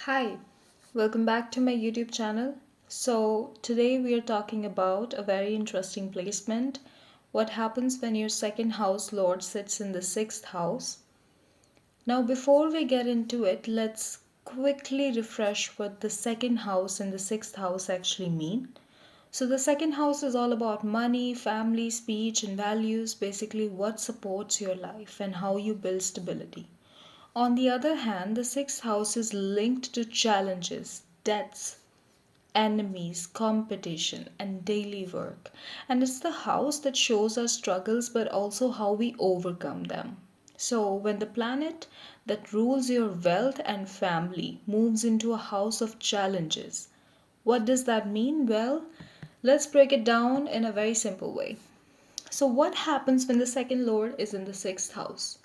Hi, welcome back to my YouTube channel. So, today we are talking about a very interesting placement. What happens when your second house lord sits in the sixth house? Now, before we get into it, let's quickly refresh what the second house and the sixth house actually mean. So, the second house is all about money, family, speech, and values, basically, what supports your life and how you build stability. On the other hand, the sixth house is linked to challenges, debts, enemies, competition, and daily work. And it's the house that shows our struggles but also how we overcome them. So, when the planet that rules your wealth and family moves into a house of challenges, what does that mean? Well, let's break it down in a very simple way. So, what happens when the second lord is in the sixth house?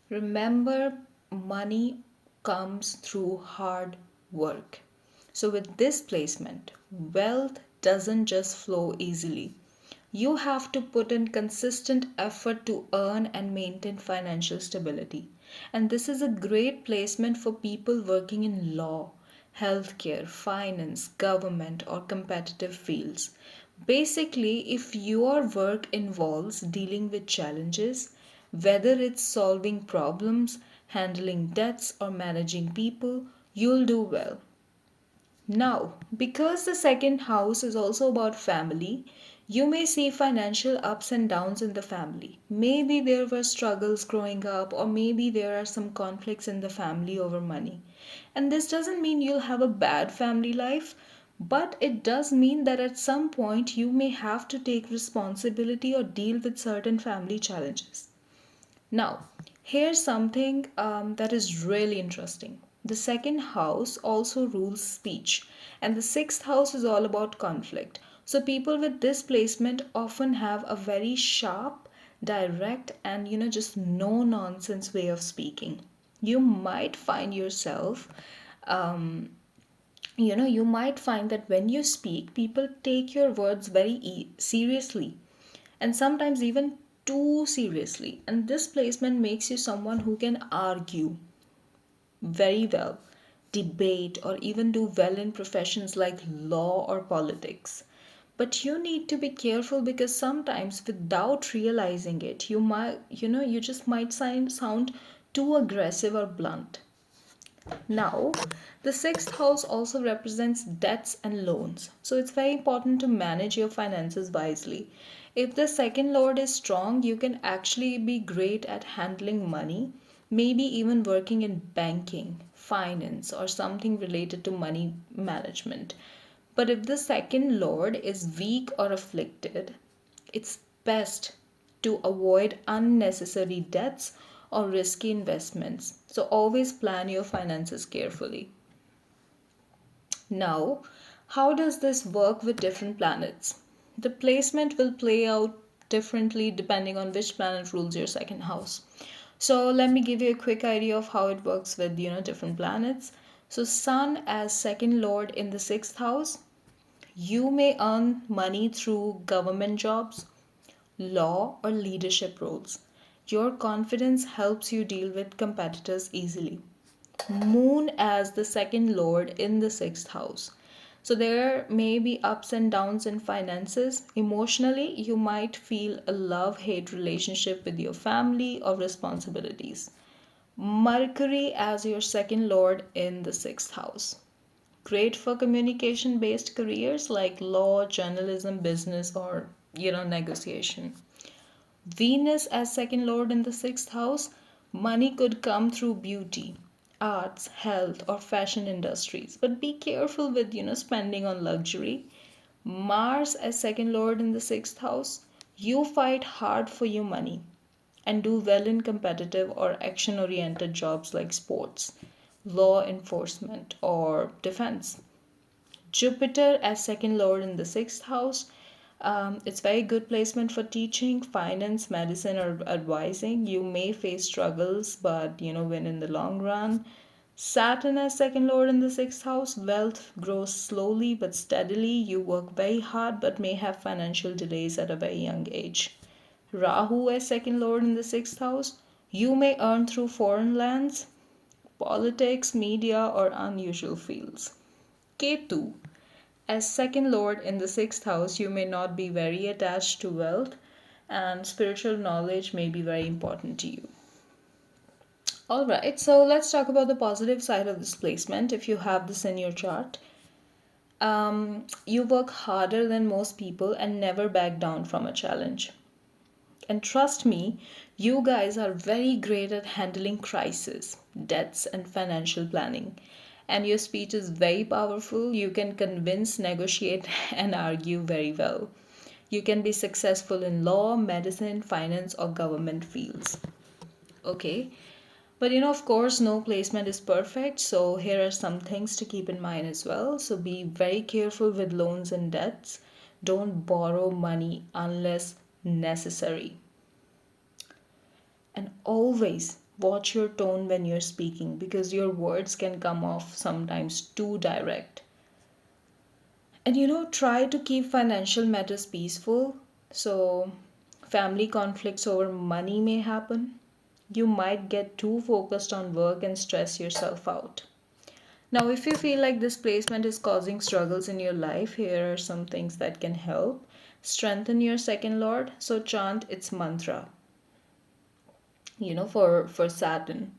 Remember, money comes through hard work. So, with this placement, wealth doesn't just flow easily. You have to put in consistent effort to earn and maintain financial stability. And this is a great placement for people working in law, healthcare, finance, government, or competitive fields. Basically, if your work involves dealing with challenges, whether it's solving problems, handling debts, or managing people, you'll do well. Now, because the second house is also about family, you may see financial ups and downs in the family. Maybe there were struggles growing up, or maybe there are some conflicts in the family over money. And this doesn't mean you'll have a bad family life, but it does mean that at some point you may have to take responsibility or deal with certain family challenges. Now, here's something that is really interesting. The second house also rules speech, and the sixth house is all about conflict. So, people with this placement often have a very sharp, direct, and just no nonsense way of speaking. You might find yourself um, you might find that when you speak, people take your words very seriously and sometimes even too seriously. And this placement makes you someone who can argue very well, debate, or even do well in professions like law or politics. But you need to be careful because sometimes without realizing it, you just might sound too aggressive or blunt. Now, the sixth house also represents debts and loans. So it's very important to manage your finances wisely. If the second lord is strong, you can actually be great at handling money, maybe even working in banking, finance, or something related to money management. But if the second lord is weak or afflicted, it's best to avoid unnecessary debts or risky investments. So always plan your finances carefully. Now, how does this work with different planets? The placement will play out differently depending on which planet rules your second house. So let me give you a quick idea of how it works with different planets. So Sun as second lord in the sixth house, you may earn money through government jobs, law, or leadership roles. Your confidence helps you deal with competitors easily. Moon as the second lord in the sixth house. So there may be ups and downs in finances. Emotionally, you might feel a love hate relationship with your family or responsibilities. Mercury as your second lord in the sixth house. Great for communication based careers like law, journalism, business, or negotiation. Venus as second lord in the sixth house, money could come through beauty, arts, health, or fashion industries. But be careful with, spending on luxury. Mars as second lord in the sixth house, you fight hard for your money and do well in competitive or action oriented jobs like sports, law enforcement, or defense. Jupiter as second lord in the sixth house. It's very good placement for teaching, finance, medicine, or advising. You may face struggles, but win in the long run. Saturn as second lord in the sixth house. Wealth grows slowly but steadily. You work very hard, but may have financial delays at a very young age. Rahu as second lord in the sixth house. You may earn through foreign lands, politics, media, or unusual fields. Ketu, as second lord in the sixth house, you may not be very attached to wealth, and spiritual knowledge may be very important to you. Alright, so let's talk about the positive side of this placement. If you have this in your chart, you work harder than most people and never back down from a challenge. And trust me, you guys are very great at handling crises, debts, and financial planning. And your speech is very powerful. You can convince, negotiate, and argue very well. You can be successful in law, medicine, finance, or government fields. Okay. But of course, no placement is perfect. So here are some things to keep in mind as well. So be very careful with loans and debts. Don't borrow money unless necessary. And always watch your tone when you're speaking because your words can come off sometimes too direct. And try to keep financial matters peaceful. So family conflicts over money may happen. You might get too focused on work and stress yourself out. Now, if you feel like this placement is causing struggles in your life, here are some things that can help. Strengthen your second lord. So chant its mantra. For Saturn.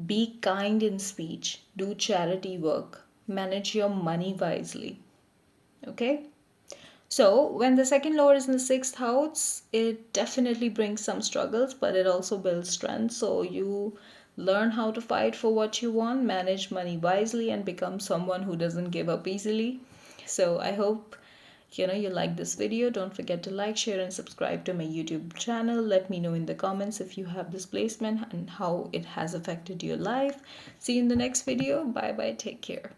Be kind in speech, do charity work, manage your money wisely. Okay? So, when the second lord is in the sixth house, it definitely brings some struggles, but it also builds strength. So, you learn how to fight for what you want, manage money wisely, and become someone who doesn't give up easily. So, I hope you like this video. Don't forget to like, share, and subscribe to my YouTube channel. Let me know in the comments if you have this placement and how it has affected your life. See you in the next video. Bye bye. Take care.